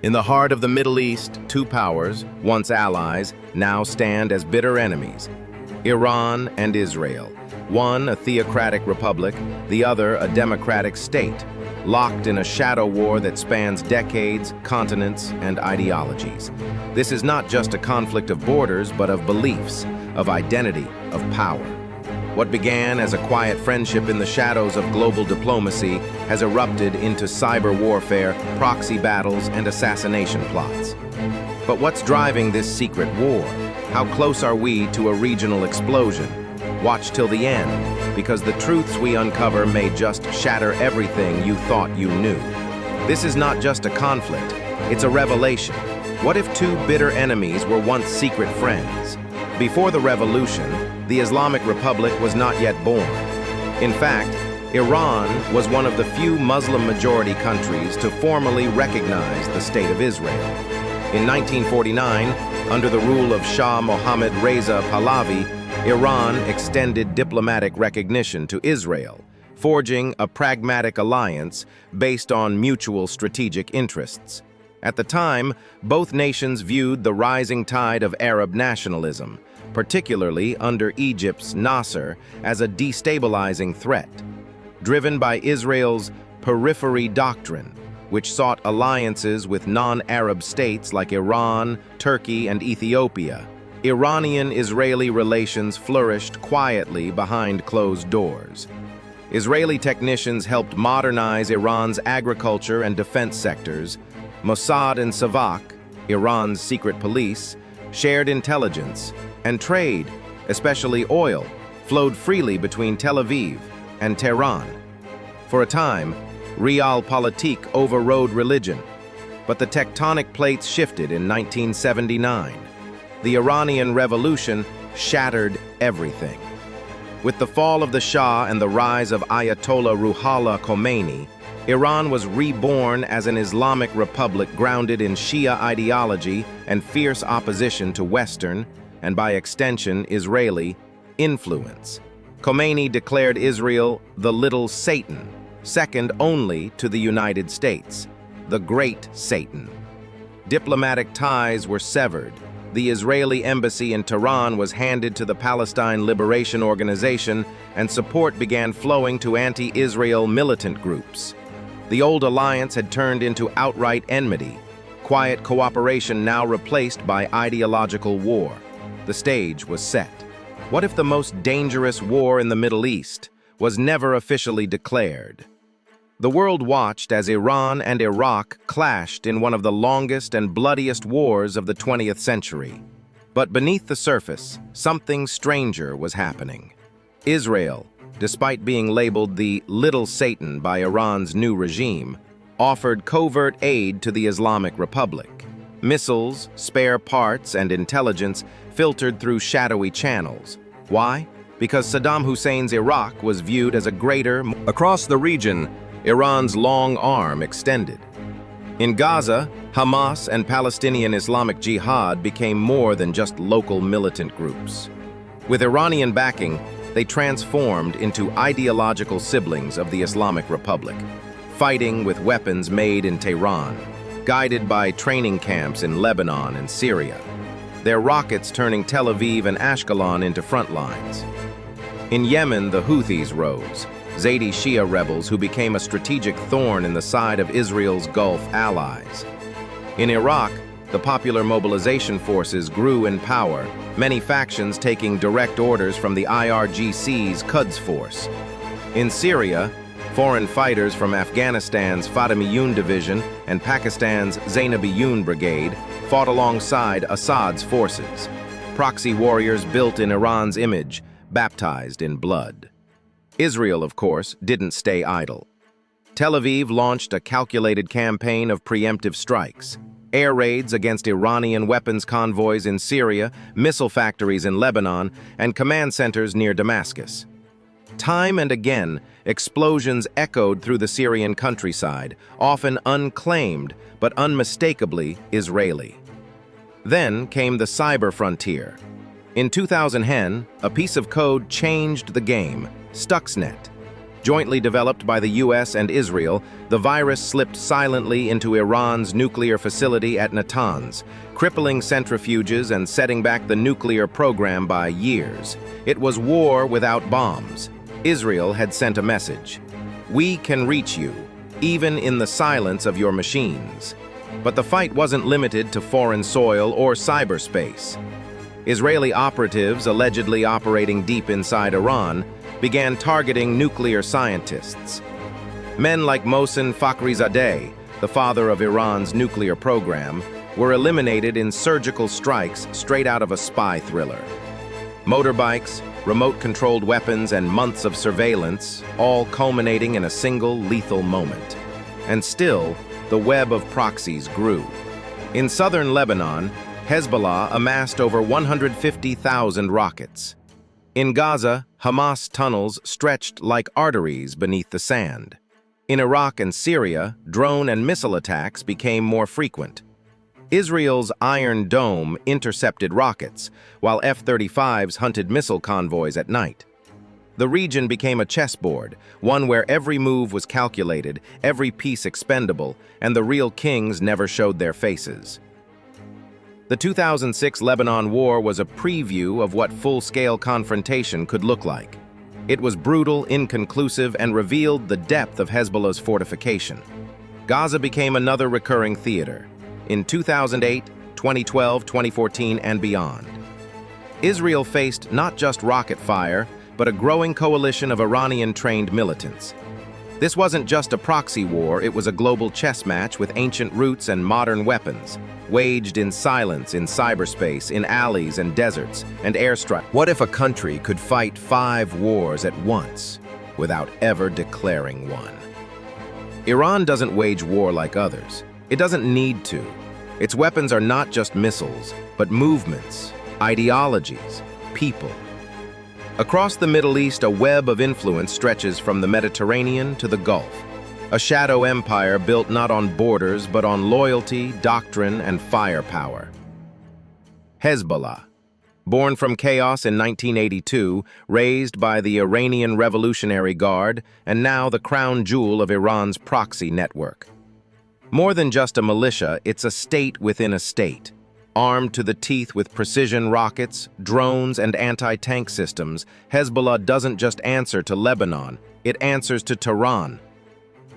In the heart of the Middle East, two powers, once allies, now stand as bitter enemies. Iran and Israel, one a theocratic republic, the other a democratic state, locked in a shadow war that spans decades, continents, and ideologies. This is not just a conflict of borders, but of beliefs, of identity, of power. What began as a quiet friendship in the shadows of global diplomacy has erupted into cyber warfare, proxy battles, and assassination plots. But what's driving this secret war? How close are we to a regional explosion? Watch till the end, because the truths we uncover may just shatter everything you thought you knew. This is not just a conflict, it's a revelation. What if two bitter enemies were once secret friends? Before the revolution, the Islamic Republic was not yet born. In fact, Iran was one of the few Muslim-majority countries to formally recognize the State of Israel. In 1949, under the rule of Shah Mohammad Reza Pahlavi, Iran extended diplomatic recognition to Israel, forging a pragmatic alliance based on mutual strategic interests. At the time, both nations viewed the rising tide of Arab nationalism, particularly under Egypt's Nasser, as a destabilizing threat. Driven by Israel's periphery doctrine, which sought alliances with non-Arab states like Iran, Turkey, and Ethiopia, Iranian-Israeli relations flourished quietly behind closed doors. Israeli technicians helped modernize Iran's agriculture and defense sectors. Mossad and Savak, Iran's secret police, shared intelligence, and trade, especially oil, flowed freely between Tel Aviv and Tehran. For a time, realpolitik overrode religion, but the tectonic plates shifted in 1979. The Iranian Revolution shattered everything. With the fall of the Shah and the rise of Ayatollah Ruhollah Khomeini, Iran was reborn as an Islamic republic grounded in Shia ideology and fierce opposition to Western, and by extension Israeli, influence. Khomeini declared Israel the Little Satan, second only to the United States, the Great Satan. Diplomatic ties were severed. The Israeli embassy in Tehran was handed to the Palestine Liberation Organization, and support began flowing to anti-Israel militant groups. The old alliance had turned into outright enmity, quiet cooperation now replaced by ideological war. The stage was set. What if the most dangerous war in the Middle East was never officially declared? The world watched as Iran and Iraq clashed in one of the longest and bloodiest wars of the 20th century. But beneath the surface, something stranger was happening. Israel, despite being labeled the Little Satan by Iran's new regime, offered covert aid to the Islamic Republic. Missiles, spare parts, and intelligence filtered through shadowy channels. Why? Because Saddam Hussein's Iraq was viewed as a greater... Across the region, Iran's long arm extended. In Gaza, Hamas and Palestinian Islamic Jihad became more than just local militant groups. With Iranian backing, they transformed into ideological siblings of the Islamic Republic, fighting with weapons made in Tehran, guided by training camps in Lebanon and Syria, their rockets turning Tel Aviv and Ashkelon into front lines. In Yemen, the Houthis rose, Zaidi Shia rebels who became a strategic thorn in the side of Israel's Gulf allies. In Iraq, the Popular Mobilization Forces grew in power, many factions taking direct orders from the IRGC's Quds Force. In Syria, foreign fighters from Afghanistan's Fatemiyun Division and Pakistan's Zainabiyun Brigade fought alongside Assad's forces, proxy warriors built in Iran's image, baptized in blood. Israel, of course, didn't stay idle. Tel Aviv launched a calculated campaign of preemptive strikes, air raids against Iranian weapons convoys in Syria, missile factories in Lebanon, and command centers near Damascus. Time and again, explosions echoed through the Syrian countryside, often unclaimed but unmistakably Israeli. Then came the cyber frontier. In 2010, a piece of code changed the game, Stuxnet. Jointly developed by the US and Israel, the virus slipped silently into Iran's nuclear facility at Natanz, crippling centrifuges and setting back the nuclear program by years. It was war without bombs. Israel had sent a message. We can reach you, even in the silence of your machines. But the fight wasn't limited to foreign soil or cyberspace. Israeli operatives, allegedly operating deep inside Iran, began targeting nuclear scientists. Men like Mohsen Fakhrizadeh, the father of Iran's nuclear program, were eliminated in surgical strikes straight out of a spy thriller. Motorbikes, remote-controlled weapons, and months of surveillance, all culminating in a single lethal moment. And still, the web of proxies grew. In southern Lebanon, Hezbollah amassed over 150,000 rockets. In Gaza, Hamas tunnels stretched like arteries beneath the sand. In Iraq and Syria, drone and missile attacks became more frequent. Israel's Iron Dome intercepted rockets, while F-35s hunted missile convoys at night. The region became a chessboard, one where every move was calculated, every piece expendable, and the real kings never showed their faces. The 2006 Lebanon War was a preview of what full-scale confrontation could look like. It was brutal, inconclusive, and revealed the depth of Hezbollah's fortification. Gaza became another recurring theater. In 2008, 2012, 2014, and beyond. Israel faced not just rocket fire, but a growing coalition of Iranian-trained militants. This wasn't just a proxy war, it was a global chess match with ancient roots and modern weapons, waged in silence, in cyberspace, in alleys and deserts, and airstrike. What if a country could fight 5 wars at once, without ever declaring one? Iran doesn't wage war like others. It doesn't need to. Its weapons are not just missiles, but movements, ideologies, people. Across the Middle East, a web of influence stretches from the Mediterranean to the Gulf. A shadow empire built not on borders, but on loyalty, doctrine, and firepower. Hezbollah. Born from chaos in 1982, raised by the Iranian Revolutionary Guard, and now the crown jewel of Iran's proxy network. More than just a militia, it's a state within a state. Armed to the teeth with precision rockets, drones, and anti-tank systems, Hezbollah doesn't just answer to Lebanon, it answers to Tehran.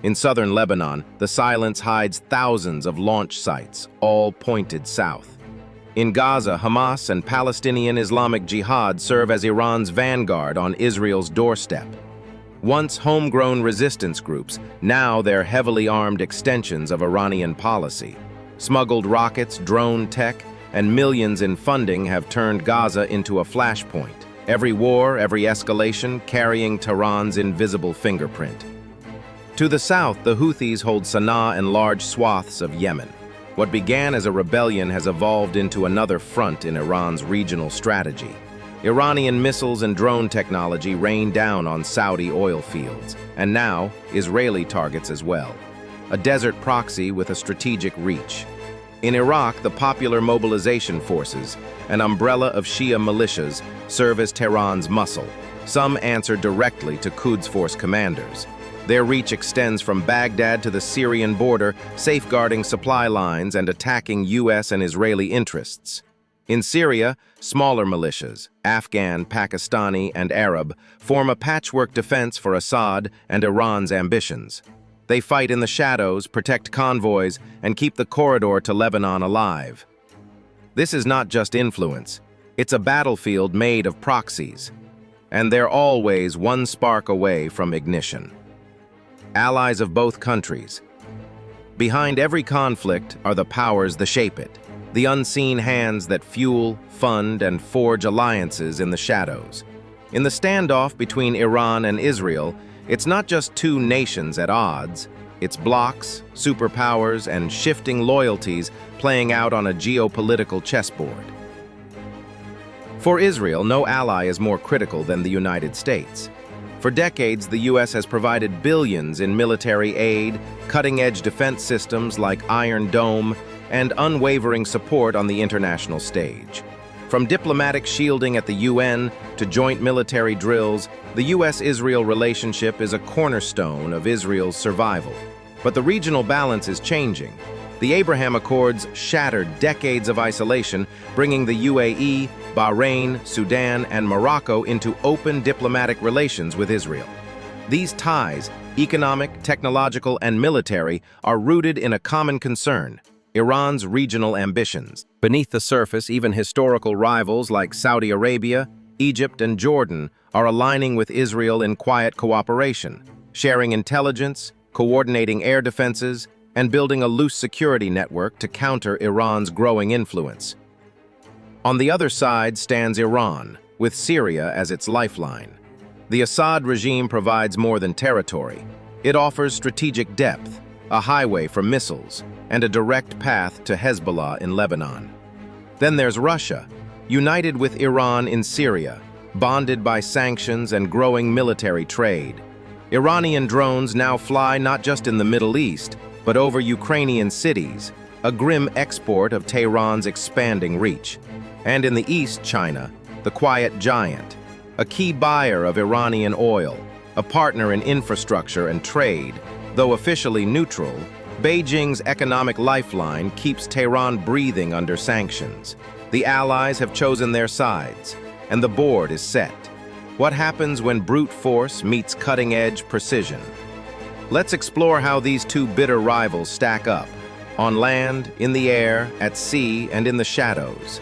In southern Lebanon, the silence hides thousands of launch sites, all pointed south. In Gaza, Hamas and Palestinian Islamic Jihad serve as Iran's vanguard on Israel's doorstep. Once homegrown resistance groups, now they're heavily armed extensions of Iranian policy. Smuggled rockets, drone tech, and millions in funding have turned Gaza into a flashpoint. Every war, every escalation, carrying Tehran's invisible fingerprint. To the south, the Houthis hold Sana'a and large swaths of Yemen. What began as a rebellion has evolved into another front in Iran's regional strategy. Iranian missiles and drone technology rain down on Saudi oil fields, and now Israeli targets as well. A desert proxy with a strategic reach. In Iraq, the Popular Mobilization Forces, an umbrella of Shia militias, serve as Tehran's muscle. Some answer directly to Quds Force commanders. Their reach extends from Baghdad to the Syrian border, safeguarding supply lines and attacking US and Israeli interests. In Syria, smaller militias, Afghan, Pakistani, and Arab, form a patchwork defense for Assad and Iran's ambitions. They fight in the shadows, protect convoys, and keep the corridor to Lebanon alive. This is not just influence, it's a battlefield made of proxies, and they're always one spark away from ignition. Allies of both countries. Behind every conflict are the powers that shape it, the unseen hands that fuel, fund, and forge alliances in the shadows. In the standoff between Iran and Israel, it's not just two nations at odds, it's blocs, superpowers, and shifting loyalties playing out on a geopolitical chessboard. For Israel, no ally is more critical than the United States. For decades, the U.S. has provided billions in military aid, cutting-edge defense systems like Iron Dome, and unwavering support on the international stage. From diplomatic shielding at the UN to joint military drills, the U.S.-Israel relationship is a cornerstone of Israel's survival. But the regional balance is changing. The Abraham Accords shattered decades of isolation, bringing the UAE, Bahrain, Sudan, and Morocco into open diplomatic relations with Israel. These ties, economic, technological, and military, are rooted in a common concern: Iran's regional ambitions. Beneath the surface, even historical rivals like Saudi Arabia, Egypt, and Jordan are aligning with Israel in quiet cooperation, sharing intelligence, coordinating air defenses, and building a loose security network to counter Iran's growing influence. On the other side stands Iran, with Syria as its lifeline. The Assad regime provides more than territory. It offers strategic depth, a highway for missiles, and a direct path to Hezbollah in Lebanon. Then there's Russia, united with Iran in Syria, bonded by sanctions and growing military trade. Iranian drones now fly not just in the Middle East, but over Ukrainian cities, a grim export of Tehran's expanding reach. And in the East, China, the quiet giant, a key buyer of Iranian oil, a partner in infrastructure and trade. Though officially neutral, Beijing's economic lifeline keeps Tehran breathing under sanctions. The allies have chosen their sides, and the board is set. What happens when brute force meets cutting-edge precision? Let's explore how these two bitter rivals stack up, on land, in the air, at sea, and in the shadows.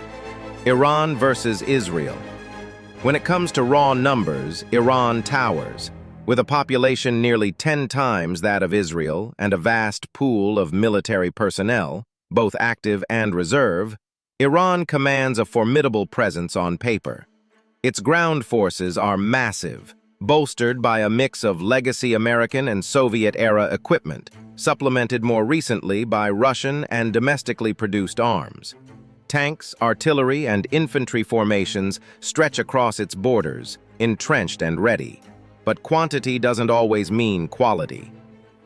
Iran versus Israel. When it comes to raw numbers, Iran towers. With a population nearly 10 times that of Israel and a vast pool of military personnel, both active and reserve, Iran commands a formidable presence on paper. Its ground forces are massive, bolstered by a mix of legacy American and Soviet-era equipment, supplemented more recently by Russian and domestically produced arms. Tanks, artillery, and infantry formations stretch across its borders, entrenched and ready. But quantity doesn't always mean quality.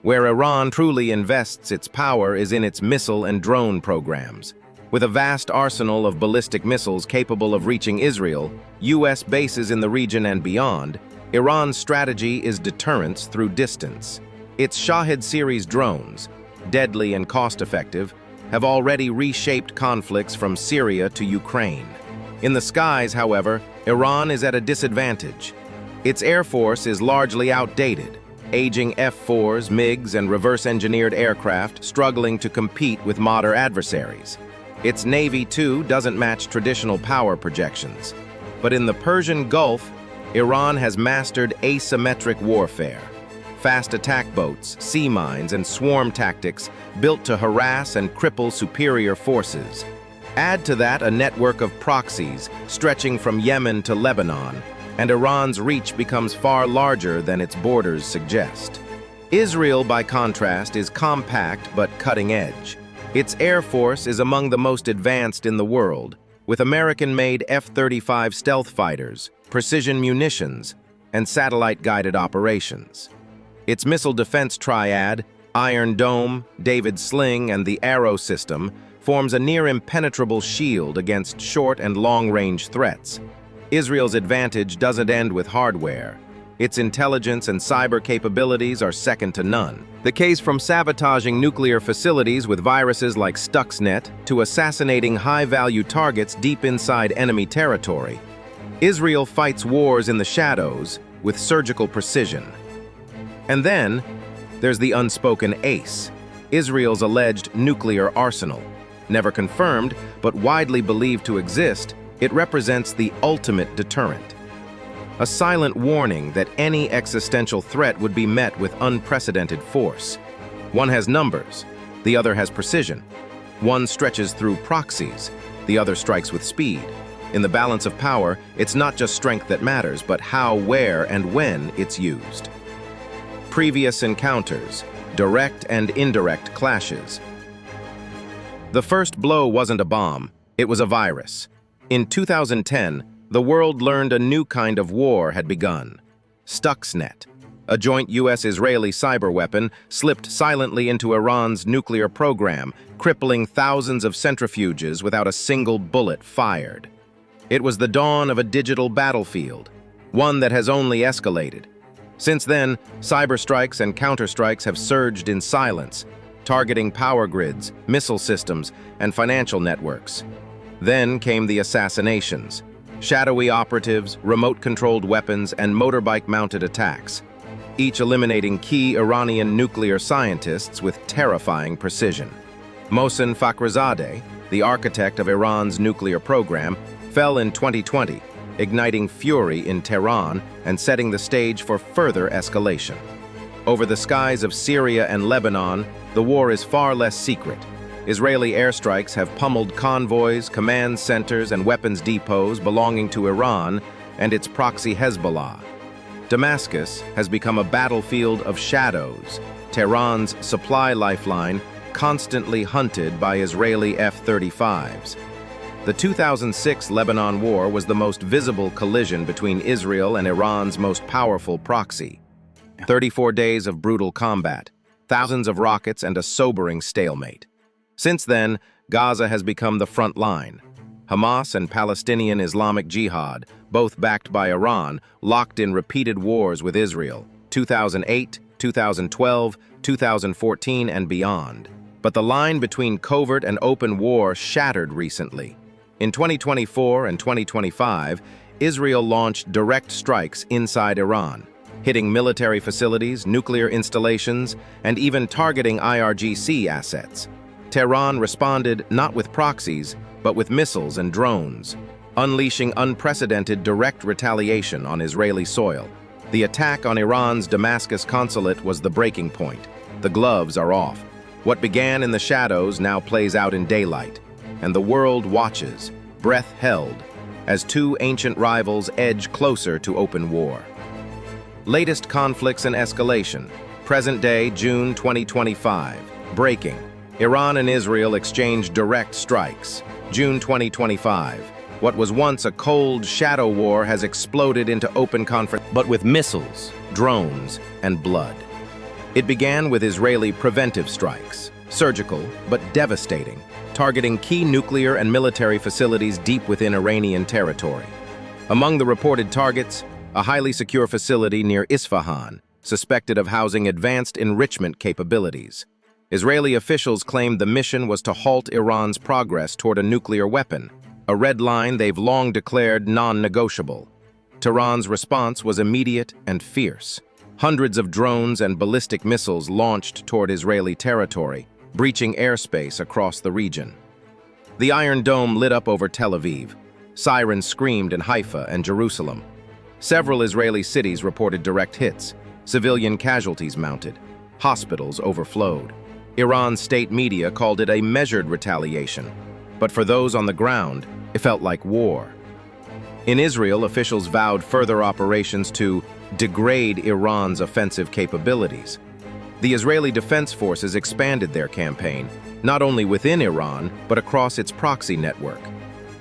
Where Iran truly invests its power is in its missile and drone programs. With a vast arsenal of ballistic missiles capable of reaching Israel, U.S. bases in the region and beyond, Iran's strategy is deterrence through distance. Its Shahid series drones, deadly and cost-effective, have already reshaped conflicts from Syria to Ukraine. In the skies, however, Iran is at a disadvantage. Its air force is largely outdated, aging F-4s, MiGs, and reverse-engineered aircraft struggling to compete with modern adversaries. Its Navy, too, doesn't match traditional power projections. But in the Persian Gulf, Iran has mastered asymmetric warfare. Fast attack boats, sea mines, and swarm tactics built to harass and cripple superior forces. Add to that a network of proxies stretching from Yemen to Lebanon, and Iran's reach becomes far larger than its borders suggest. Israel, by contrast, is compact but cutting-edge. Its air force is among the most advanced in the world, with American-made F-35 stealth fighters, precision munitions, and satellite-guided operations. Its missile defense triad, Iron Dome, David Sling, and the Arrow system, forms a near-impenetrable shield against short- and long-range threats. Israel's advantage doesn't end with hardware. Its intelligence and cyber capabilities are second to none. The case from sabotaging nuclear facilities with viruses like Stuxnet to assassinating high-value targets deep inside enemy territory. Israel fights wars in the shadows with surgical precision. And then, there's the unspoken ace, Israel's alleged nuclear arsenal. Never confirmed, but widely believed to exist, it represents the ultimate deterrent. A silent warning that any existential threat would be met with unprecedented force. One has numbers, the other has precision. One stretches through proxies, the other strikes with speed. In the balance of power, it's not just strength that matters, but how, where, and when it's used. Previous encounters, direct and indirect clashes. The first blow wasn't a bomb, it was a virus. In 2010, the world learned a new kind of war had begun. Stuxnet, a joint U.S.-Israeli cyber weapon, slipped silently into Iran's nuclear program, crippling thousands of centrifuges without a single bullet fired. It was the dawn of a digital battlefield, one that has only escalated. Since then, cyber strikes and counterstrikes have surged in silence, targeting power grids, missile systems, and financial networks. Then came the assassinations, shadowy operatives, remote-controlled weapons, and motorbike-mounted attacks, each eliminating key Iranian nuclear scientists with terrifying precision. Mohsen Fakhrizadeh, the architect of Iran's nuclear program, fell in 2020, igniting fury in Tehran and setting the stage for further escalation. Over the skies of Syria and Lebanon, the war is far less secret. Israeli airstrikes have pummeled convoys, command centers, and weapons depots belonging to Iran and its proxy Hezbollah. Damascus has become a battlefield of shadows, Tehran's supply lifeline constantly hunted by Israeli F-35s. The 2006 Lebanon War was the most visible collision between Israel and Iran's most powerful proxy. 34 days of brutal combat, thousands of rockets, and a sobering stalemate. Since then, Gaza has become the front line. Hamas and Palestinian Islamic Jihad, both backed by Iran, locked in repeated wars with Israel, 2008, 2012, 2014, and beyond. But the line between covert and open war shattered recently. In 2024 and 2025, Israel launched direct strikes inside Iran, hitting military facilities, nuclear installations, and even targeting IRGC assets. Tehran responded not with proxies, but with missiles and drones, unleashing unprecedented direct retaliation on Israeli soil. The attack on Iran's Damascus consulate was the breaking point. The gloves are off. What began in the shadows now plays out in daylight, and the world watches, breath held, as two ancient rivals edge closer to open war. Latest conflicts and escalation. Present day, June 2025. Breaking. Iran and Israel exchange direct strikes. June 2025. What was once a cold shadow war has exploded into open conflict, but with missiles, drones, and blood. It began with Israeli preventive strikes, surgical but devastating, targeting key nuclear and military facilities deep within Iranian territory. Among the reported targets, a highly secure facility near Isfahan, suspected of housing advanced enrichment capabilities. Israeli officials claimed the mission was to halt Iran's progress toward a nuclear weapon, a red line they've long declared non-negotiable. Tehran's response was immediate and fierce. Hundreds of drones and ballistic missiles launched toward Israeli territory, breaching airspace across the region. The Iron Dome lit up over Tel Aviv. Sirens screamed in Haifa and Jerusalem. Several Israeli cities reported direct hits. Civilian casualties mounted. Hospitals overflowed. Iran's state media called it a measured retaliation, but for those on the ground, it felt like war. In Israel, officials vowed further operations to degrade Iran's offensive capabilities. The Israeli Defense Forces expanded their campaign, not only within Iran, but across its proxy network.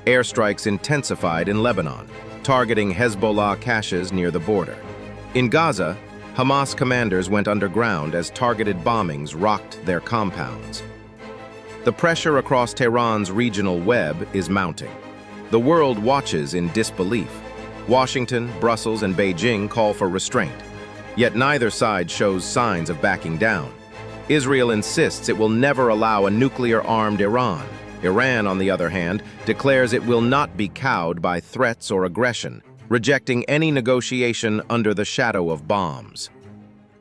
Airstrikes intensified in Lebanon, targeting Hezbollah caches near the border. In Gaza, Hamas commanders went underground as targeted bombings rocked their compounds. The pressure across Tehran's regional web is mounting. The world watches in disbelief. Washington, Brussels, and Beijing call for restraint. Yet neither side shows signs of backing down. Israel insists it will never allow a nuclear-armed Iran. Iran, on the other hand, declares it will not be cowed by threats or aggression, rejecting any negotiation under the shadow of bombs.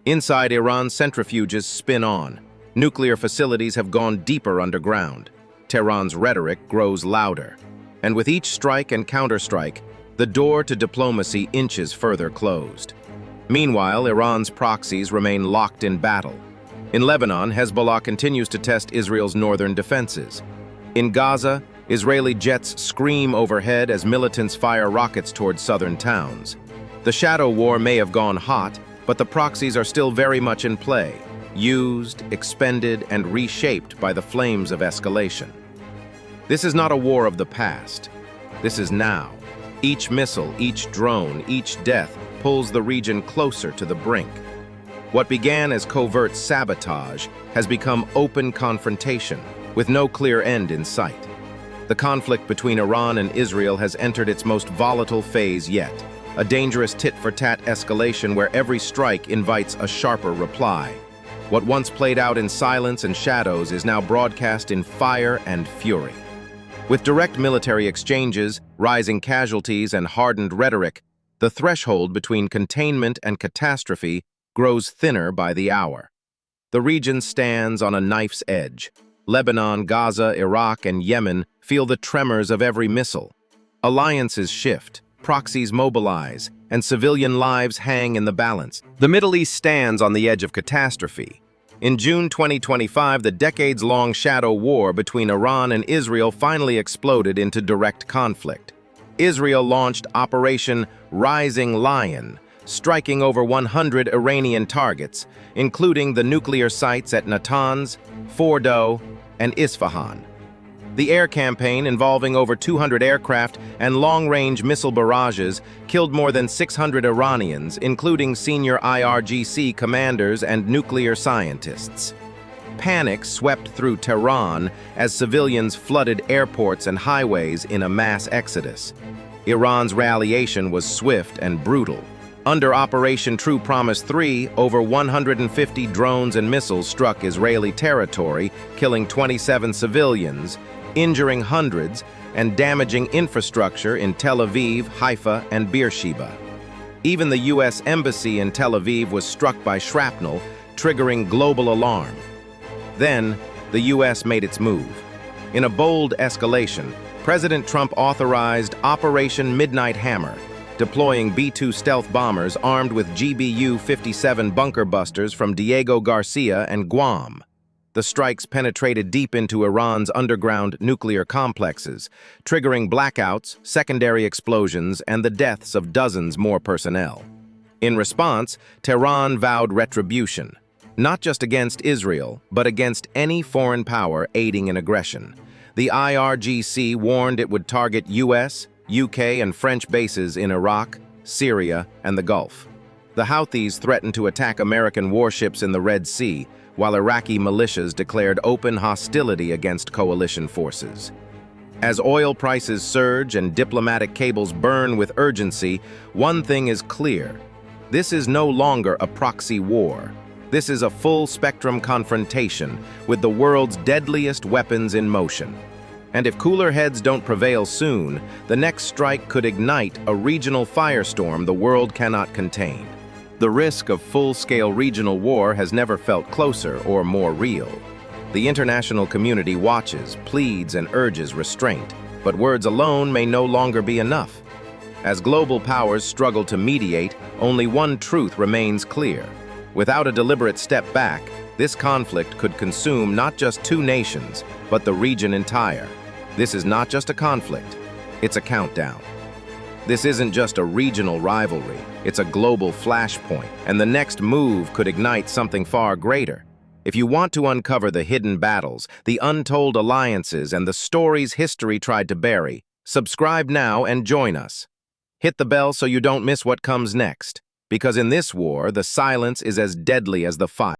Inside Iran, centrifuges spin on. Nuclear facilities have gone deeper underground. Tehran's rhetoric grows louder. And with each strike and counterstrike, the door to diplomacy inches further closed. Meanwhile, Iran's proxies remain locked in battle. In Lebanon, Hezbollah continues to test Israel's northern defenses. In Gaza, Israeli jets scream overhead as militants fire rockets toward southern towns. The shadow war may have gone hot, but the proxies are still very much in play, used, expended, and reshaped by the flames of escalation. This is not a war of the past. This is now. Each missile, each drone, each death pulls the region closer to the brink. What began as covert sabotage has become open confrontation, with no clear end in sight. The conflict between Iran and Israel has entered its most volatile phase yet, a dangerous tit-for-tat escalation where every strike invites a sharper reply. What once played out in silence and shadows is now broadcast in fire and fury. With direct military exchanges, rising casualties, and hardened rhetoric, the threshold between containment and catastrophe grows thinner by the hour. The region stands on a knife's edge. Lebanon, Gaza, Iraq, and Yemen feel the tremors of every missile. Alliances shift, proxies mobilize, and civilian lives hang in the balance. The Middle East stands on the edge of catastrophe. In June 2025, the decades-long shadow war between Iran and Israel finally exploded into direct conflict. Israel launched Operation Rising Lion, striking over 100 Iranian targets, including the nuclear sites at Natanz, Fordow, and Isfahan. The air campaign, involving over 200 aircraft and long-range missile barrages, killed more than 600 Iranians, including senior IRGC commanders and nuclear scientists. Panic swept through Tehran as civilians flooded airports and highways in a mass exodus. Iran's retaliation was swift and brutal. Under Operation True Promise 3, over 150 drones and missiles struck Israeli territory, killing 27 civilians, injuring hundreds, and damaging infrastructure in Tel Aviv, Haifa, and Beersheba. Even the U.S. Embassy in Tel Aviv was struck by shrapnel, triggering global alarm. Then, the U.S. made its move. In a bold escalation, President Trump authorized Operation Midnight Hammer, deploying B-2 stealth bombers armed with GBU-57 bunker busters from Diego Garcia and Guam. The strikes penetrated deep into Iran's underground nuclear complexes, triggering blackouts, secondary explosions, and the deaths of dozens more personnel. In response, Tehran vowed retribution, not just against Israel, but against any foreign power aiding in aggression. The IRGC warned it would target US, UK, and French bases in Iraq, Syria, and the Gulf. The Houthis threatened to attack American warships in the Red Sea, while Iraqi militias declared open hostility against coalition forces. As oil prices surge and diplomatic cables burn with urgency, one thing is clear. This is no longer a proxy war. This is a full-spectrum confrontation with the world's deadliest weapons in motion. And if cooler heads don't prevail soon, the next strike could ignite a regional firestorm the world cannot contain. The risk of full-scale regional war has never felt closer or more real. The international community watches, pleads, and urges restraint, but words alone may no longer be enough. As global powers struggle to mediate, only one truth remains clear. Without a deliberate step back, this conflict could consume not just two nations, but the region entire. This is not just a conflict, it's a countdown. This isn't just a regional rivalry, it's a global flashpoint, and the next move could ignite something far greater. If you want to uncover the hidden battles, the untold alliances, and the stories history tried to bury, subscribe now and join us. Hit the bell so you don't miss what comes next, because in this war, the silence is as deadly as the fire.